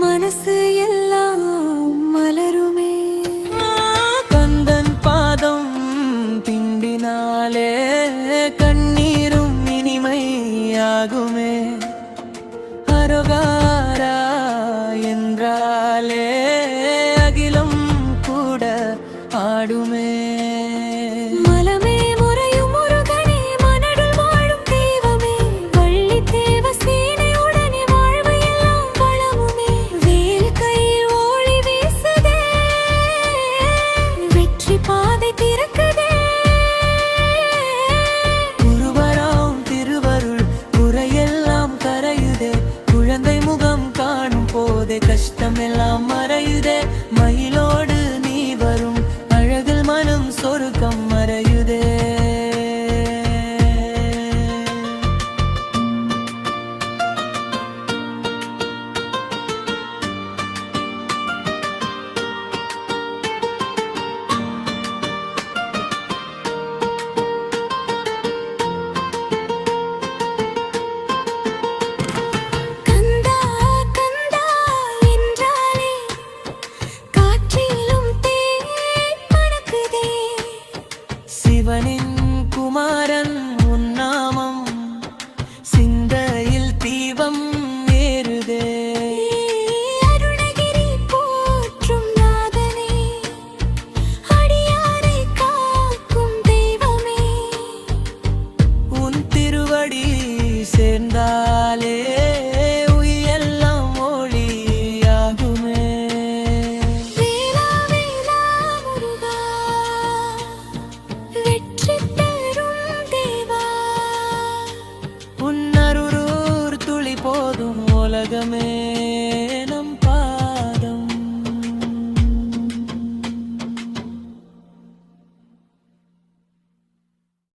மனசு எல்லாம் மலருமே. கந்தன் பாதம் திண்டினாலே கண்ணீரும் இனிமையாகுமே. அரோகாரா என்றாலே அகிலம் கூட ஆடுமே. கஷ்டமெல்லாம் மறையுதே, மயிலோடு நீ வரும் அழகில் மனம் சொருக்கம் மறையுதே. சிவனின் குமாரன் உன்னாமம் சிந்தையில் தீபம் ஏறுதே. அருணகிரி போற்றும் நாதனே, அடியாரை காக்கும் தெய்வமே. உன் திருவடி சேர்ந்தாலே உயிரெல்லாம் ஒளியாகுமே. வேலா வேலா முருகா, வெற்றி பெறும் தேவா. உன் அருளூர் துளி போதும் உலகமே.